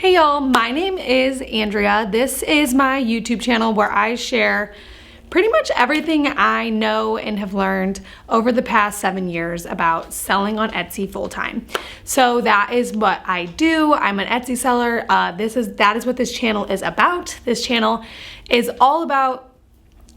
Hey y'all, my name is Andrea. This is my YouTube channel where I share pretty much everything I know and have learned over the past 7 years about selling on Etsy full-time. So that is what I do. I'm an Etsy seller. That is what this channel is about. This channel is all about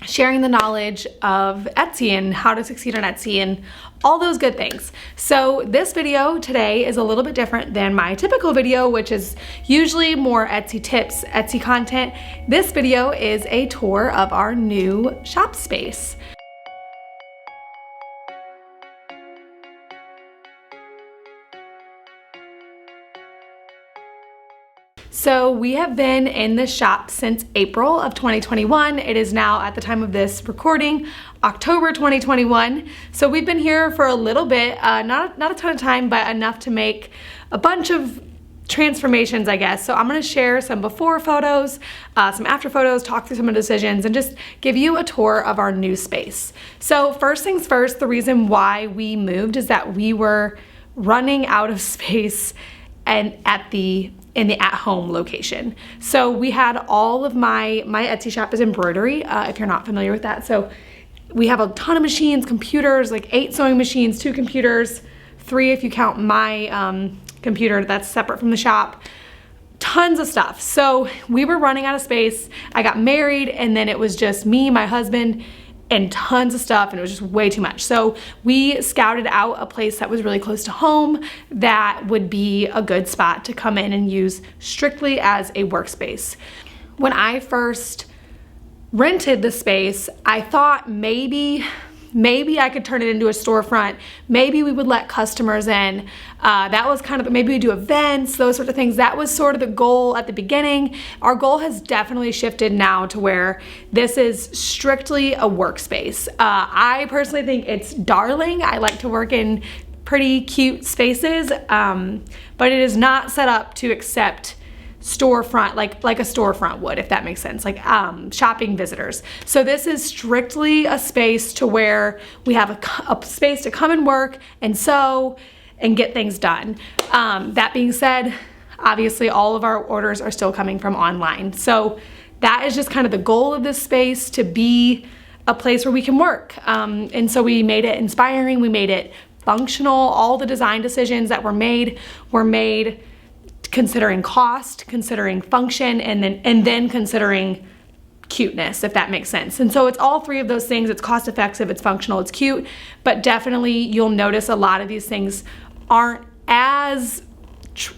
sharing the knowledge of Etsy and how to succeed on Etsy and all those good things. So this video today is a little bit different than my typical video, which is usually more Etsy tips, Etsy content. This video is a tour of our new shop space. So we have been in this shop since April of 2021. It is now, at the time of this recording, October 2021. So we've been here for a little bit, not a ton of time, but enough to make a bunch of transformations, I guess. So I'm gonna share some before photos, some after photos, talk through some of the decisions, and just give you a tour of our new space. So first things first, the reason why we moved is that we were running out of space and in the at-home location. So we had all of my Etsy shop is embroidery, if you're not familiar with that. So we have a ton of machines, computers, like 8 sewing machines, 2 computers, 3 if you count my computer that's separate from the shop, tons of stuff. So we were running out of space. I got married and then it was just me, my husband, and tons of stuff, and it was just way too much. So we scouted out a place that was really close to home that would be a good spot to come in and use strictly as a workspace. When I first rented the space, I thought maybe I could turn it into a storefront. Maybe we would let customers in. That was kind of, maybe we do events, those sorts of things. That was sort of the goal at the beginning. Our goal has definitely shifted now to where this is strictly a workspace. I personally think it's darling. I like to work in pretty cute spaces, but it is not set up to accept storefront, like a storefront would, if that makes sense, like shopping visitors. So this is strictly a space to where we have a space to come and work and sew and get things done. That being said, obviously all of our orders are still coming from online. So that is just kind of the goal of this space, to be a place where we can work. And so we made it inspiring, we made it functional. All the design decisions that were made considering cost, considering function, and then considering cuteness, if that makes sense. And so it's all 3 of those things. It's cost effective, it's functional, it's cute, but definitely you'll notice a lot of these things aren't as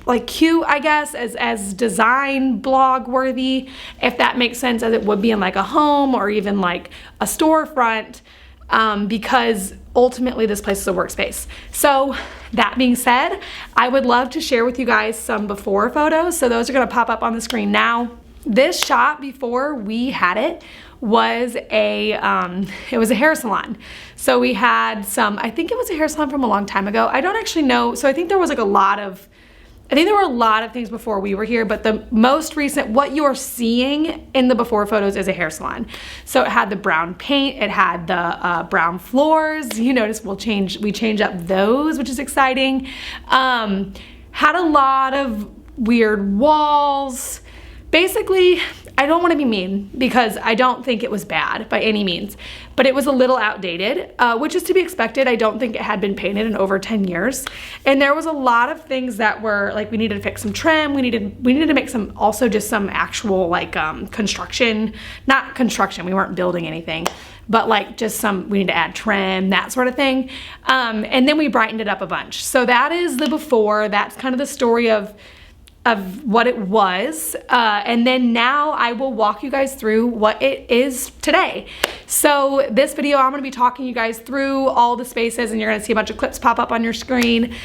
like cute, I guess, as design blog worthy, if that makes sense, as it would be in like a home or even like a storefront, because ultimately this place is a workspace. So that being said, I would love to share with you guys some before photos. So those are gonna pop up on the screen now. This shop, before we had it, was a hair salon. So we had I think it was a hair salon from a long time ago. I don't actually know. So I think there was like there were a lot of things before we were here, but the most recent, what you're seeing in the before photos, is a hair salon. So it had the brown paint, it had the brown floors. You notice we change up those, which is exciting. Had a lot of weird walls. Basically, I don't want to be mean because I don't think it was bad by any means, but it was a little outdated, which is to be expected. I don't think it had been painted in over 10 years. And there was a lot of things that were like, we needed to fix some trim. We needed to make some actual like construction, not construction. We weren't building anything, but like just we need to add trim, that sort of thing. And then we brightened it up a bunch. So that is the before. That's kind of the story of what it was, and then now I will walk you guys through what it is today. So this video, I'm gonna be talking you guys through all the spaces, and you're gonna see a bunch of clips pop up on your screen,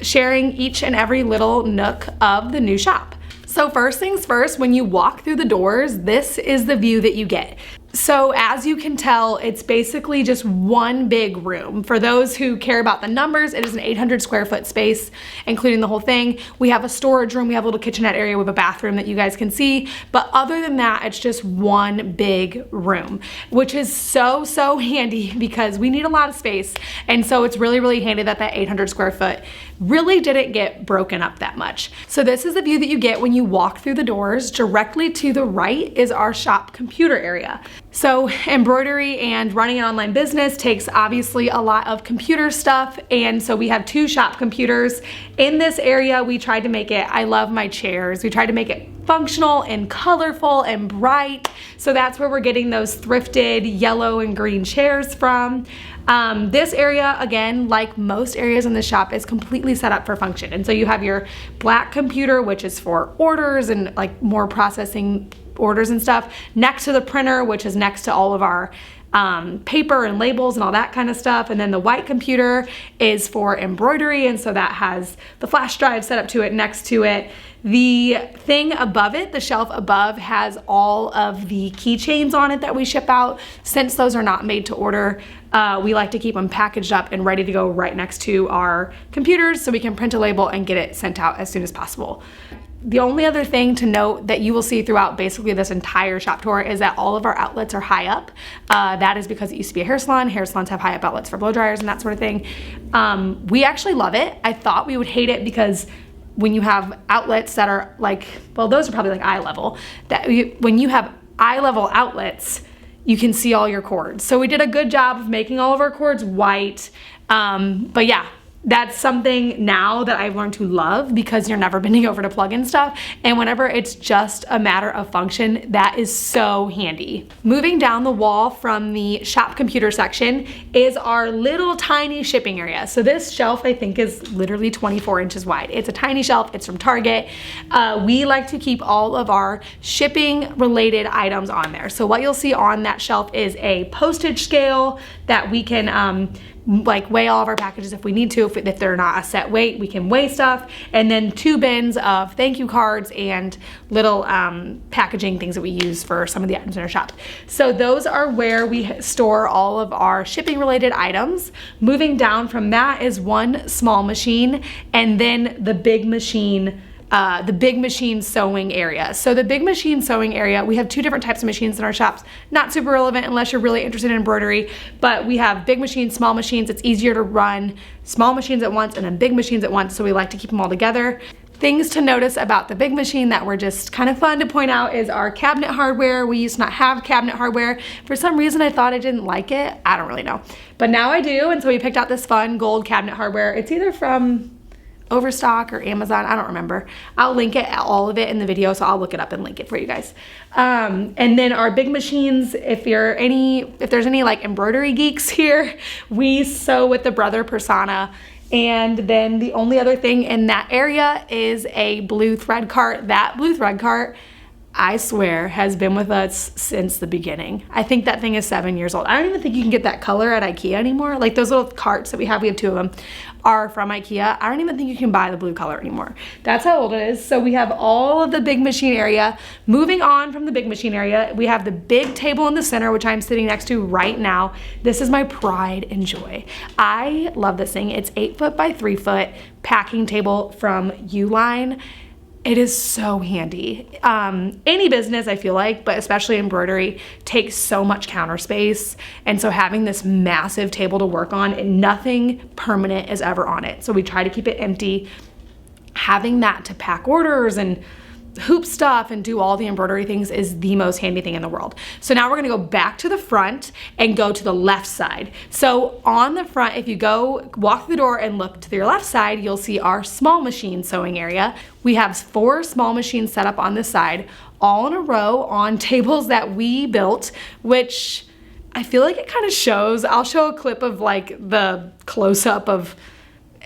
sharing each and every little nook of the new shop. So first things first, when you walk through the doors, this is the view that you get. So as you can tell, it's basically just one big room. For those who care about the numbers, it is an 800 square foot space, including the whole thing. We have a storage room, we have a little kitchenette area with a bathroom that you guys can see. But other than that, it's just one big room, which is so handy because we need a lot of space. And so it's really handy that 800 square foot really didn't get broken up that much. So this is the view that you get when you walk through the doors. Directly to the right is our shop computer area. So embroidery and running an online business takes obviously a lot of computer stuff, and so we have 2 shop computers. In this area, we tried to make it, I love my chairs, we tried to make it functional and colorful and bright. So that's where we're getting those thrifted yellow and green chairs from. This area, again, like most areas in the shop, is completely set up for function. And so you have your black computer, which is for orders and like more processing orders and stuff, next to the printer, which is next to all of our paper and labels and all that kind of stuff. And then the white computer is for embroidery, and so that has the flash drive set up to it, next to it. The thing above it, the shelf above, has all of the keychains on it that we ship out. Since those are not made to order, we like to keep them packaged up and ready to go right next to our computers so we can print a label and get it sent out as soon as possible. The only other thing to note that you will see throughout basically this entire shop tour is that all of our outlets are high up. That is because it used to be a hair salon. Hair salons have high up outlets for blow dryers and that sort of thing. We actually love it. I thought we would hate it because when you have outlets that are like, well, those are probably like eye level, when you have eye level outlets, you can see all your cords. So we did a good job of making all of our cords white. But yeah, that's something now that I've learned to love because you're never bending over to plug in stuff. And whenever it's just a matter of function, that is so handy. Moving down the wall from the shop computer section is our little tiny shipping area. So this shelf, I think, is literally 24 inches wide. It's a tiny shelf. It's from Target. We like to keep all of our shipping related items on there. So what you'll see on that shelf is a postage scale that we can like weigh all of our packages if we need to. If they're not a set weight, we can weigh stuff. And then 2 bins of thank you cards and little packaging things that we use for some of the items in our shop. So those are where we store all of our shipping related items. Moving down from that is one small machine, and then the big machine sewing area. So the big machine sewing area, we have 2 different types of machines in our shops. Not super relevant unless you're really interested in embroidery, but we have big machines, small machines. It's easier to run small machines at once and then big machines at once, so we like to keep them all together. Things to notice about the big machine that were just kind of fun to point out is our cabinet hardware. We used to not have cabinet hardware. For some reason, I thought I didn't like it. I don't really know. But now I do, and so we picked out this fun gold cabinet hardware. It's either from Overstock or Amazon, I don't remember. I'll link it, all of it in the video, so I'll look it up and link it for you guys. And then our big machines, if there's any like embroidery geeks here, we sew with the Brother Persona. And then the only other thing in that area is a blue thread cart. That blue thread cart, I swear, has been with us since the beginning. I think that thing is 7 years old. I don't even think you can get that color at IKEA anymore. Like those little carts that we have 2 of them, are from IKEA. I don't even think you can buy the blue color anymore. That's how old it is. So we have all of the big machine area. Moving on from the big machine area, we have the big table in the center, which I'm sitting next to right now. This is my pride and joy. I love this thing. It's 8 foot by 3 foot packing table from Uline. It is so handy. Any business, I feel like, but especially embroidery, takes so much counter space. And so having this massive table to work on, and nothing permanent is ever on it. So we try to keep it empty. Having that to pack orders and hoop stuff and do all the embroidery things is the most handy thing in the world. So now we're gonna go back to the front and go to the left side. So on the front, if you walk through the door and look to your left side, you'll see our small machine sewing area. We have 4 small machines set up on this side, all in a row on tables that we built, which I feel like it kind of shows. I'll show a clip of like the close-up of,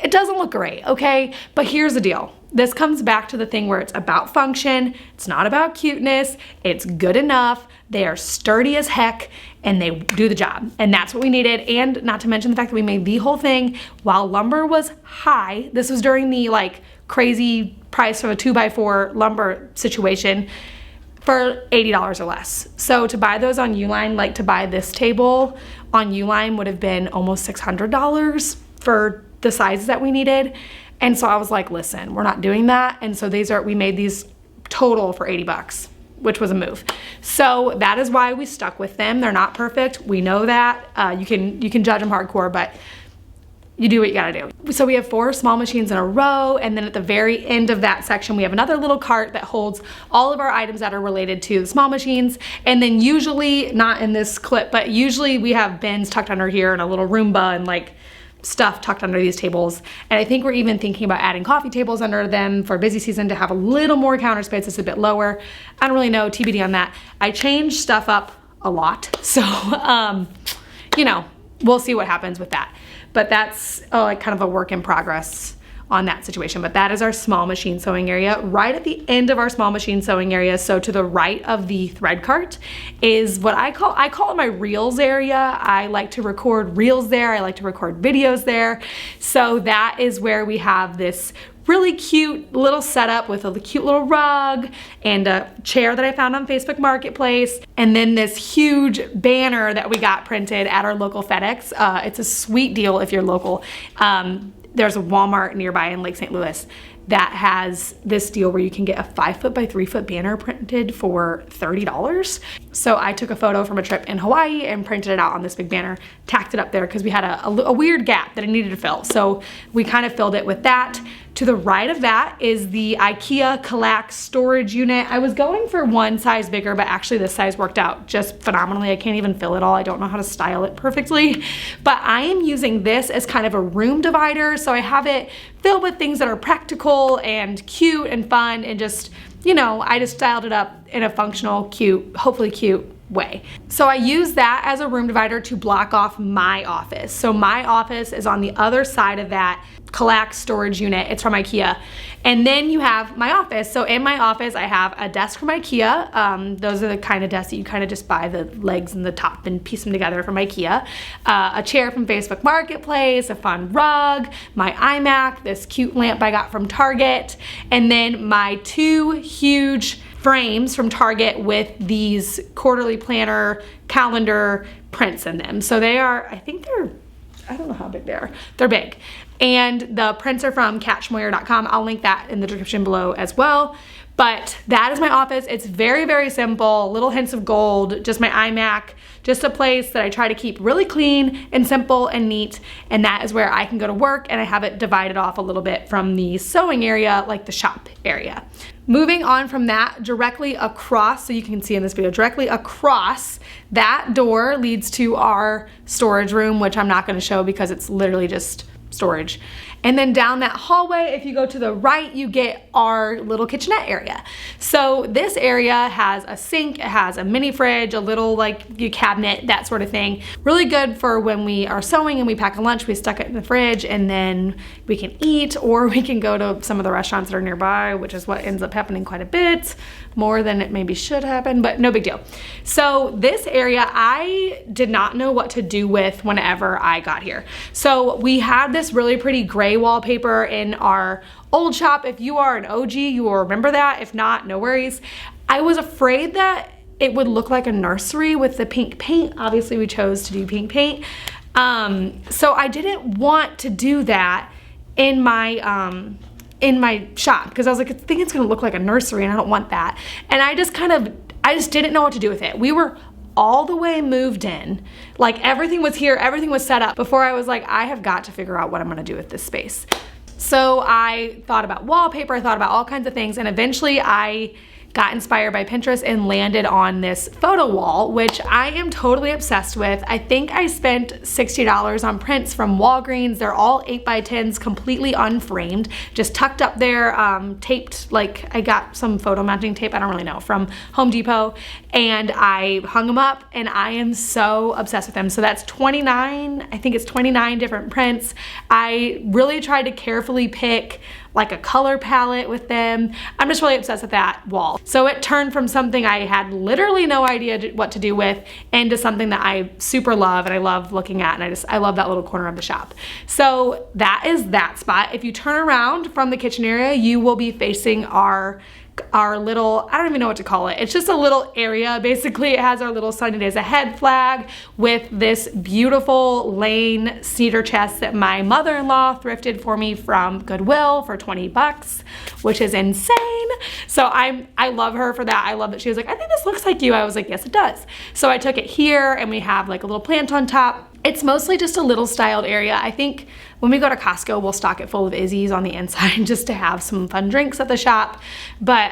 it doesn't look great, okay? But here's the deal. This comes back to the thing where it's about function, it's not about cuteness, it's good enough, they are sturdy as heck, and they do the job. And that's what we needed. And not to mention the fact that we made the whole thing while lumber was high. This was during the like crazy price of a 2x4 lumber situation, for $80 or less. So to buy those on Uline, like to buy this table on Uline would have been almost $600 for the sizes that we needed. And so I was like, listen, we're not doing that. And so we made these total for 80 bucks, which was a move. So that is why we stuck with them. They're not perfect. We know that. You can judge them hardcore, but you do what you gotta do. So we have 4 small machines in a row, and then at the very end of that section, we have another little cart that holds all of our items that are related to the small machines. And then usually, not in this clip, but usually we have bins tucked under here and a little Roomba and like stuff tucked under these tables. And I think we're even thinking about adding coffee tables under them for busy season to have a little more counter space. It's a bit lower. I don't really know, TBD on that. I change stuff up a lot. So, you know, we'll see what happens with that. But that's like kind of a work in progress on that situation. But that is our small machine sewing area. Right at the end of our small machine sewing area, so to the right of the thread cart, is what I call it my reels area. I like to record reels there. I like to record videos there. So that is where we have this really cute little setup with a cute little rug and a chair that I found on Facebook Marketplace, and then this huge banner that we got printed at our local FedEx. It's a sweet deal if you're local. There's a Walmart nearby in Lake St. Louis that has this deal where you can get a 5-foot by 3-foot banner printed for $30. So I took a photo from a trip in Hawaii and printed it out on this big banner, tacked it up there because we had a weird gap that I needed to fill. So we kind of filled it with that. To the right of that is the IKEA Kallax storage unit. I was going for one size bigger, but actually this size worked out just phenomenally. I can't even fill it all. I don't know how to style it perfectly, but I am using this as kind of a room divider. So I have it filled with things that are practical and cute and fun, and just, you know, I just styled it up in a functional, cute, hopefully cute way. So I use that as a room divider to block off my office. So my office is on the other side of that Kallax storage unit. It's from IKEA. And then you have my office. So in my office, I have a desk from IKEA. Those are the kind of desks that you kind of just buy the legs and the top and piece them together from IKEA. A chair from Facebook Marketplace, a fun rug, my iMac, this cute lamp I got from Target, and then my 2 huge frames from Target with these quarterly planner calendar prints in them. So they are, I don't know how big they are. They're big. And the prints are from catchmoyer.com. I'll link that in the description below as well. But that is my office. It's very, very simple, little hints of gold, just my iMac, just a place that I try to keep really clean and simple and neat. And that is where I can go to work, and I have it divided off a little bit from the sewing area, like the shop area. Moving on from that, directly across, so you can see in this video, directly across that door leads to our storage room, which I'm not gonna show because it's literally just storage. And then down that hallway, if you go to the right, you get our little kitchenette area. So this area has a sink, it has a mini fridge, a little like cabinet, that sort of thing. Really good for when we are sewing and we pack a lunch, we stuck it in the fridge, and then we can eat, or we can go to some of the restaurants that are nearby, which is what ends up happening quite a bit, more than it maybe should happen, but no big deal. So this area, I did not know what to do with whenever I got here. So we had this really pretty gray wallpaper in our old shop. If you are an OG, you will remember that. If not, no worries. I was afraid that it would look like a nursery with the pink paint. Obviously, we chose to do pink paint. So I didn't want to do that in my shop because I was like, I think it's gonna look like a nursery and I don't want that. And I just didn't know what to do with it. We were all the way moved in. Like everything was here, everything was set up before I was like, I have got to figure out what I'm gonna do with this space. So I thought about wallpaper, I thought about all kinds of things, and eventually I got inspired by Pinterest and landed on this photo wall, which I am totally obsessed with. I think I spent $60 on prints from Walgreens. They're all 8x10s, completely unframed, just tucked up there, taped, like I got some photo mounting tape, I don't really know, from Home Depot, and I hung them up, and I am so obsessed with them. So that's 29, I think it's 29 different prints. I really tried to carefully pick like a color palette with them. I'm just really obsessed with that wall. So it turned from something I had literally no idea what to do with into something that I super love and I love looking at, and I love that little corner of the shop. So that is that spot. If you turn around from the kitchen area, you will be facing our little, I don't even know what to call it. It's just a little area. Basically, it has our little Sunny Days Ahead flag with this beautiful Lane cedar chest that my mother-in-law thrifted for me from Goodwill for 20 bucks, which is insane. So I love her for that. I love that she was like, I think this looks like you. I was like, yes, it does. So I took it here, and we have like a little plant on top. It's mostly just a little styled area. I think when we go to Costco, we'll stock it full of Izzy's on the inside just to have some fun drinks at the shop. But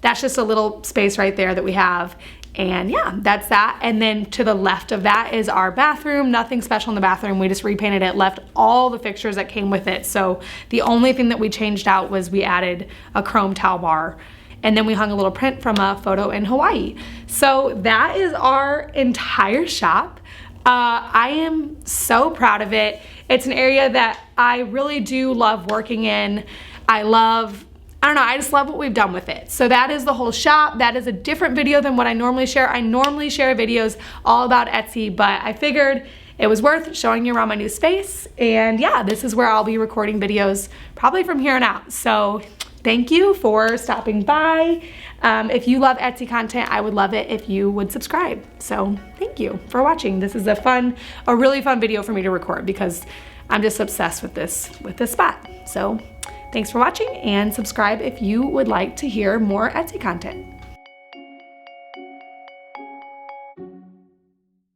that's just a little space right there that we have. And yeah, that's that. And then to the left of that is our bathroom. Nothing special in the bathroom. We just repainted it, left all the fixtures that came with it. So the only thing that we changed out was we added a chrome towel bar. And then we hung a little print from a photo in Hawaii. So that is our entire shop. I am so proud of it. It's an area that I really do love working in. I don't know, I just love what we've done with it. So that is the whole shop. That is a different video than what I normally share. I normally share videos all about Etsy, but I figured it was worth showing you around my new space. And yeah, this is where I'll be recording videos probably from here on out. So thank you for stopping by. If you love Etsy content, I would love it if you would subscribe. So thank you for watching. This is a really fun video for me to record because I'm just obsessed with this spot. So thanks for watching, and subscribe if you would like to hear more Etsy content.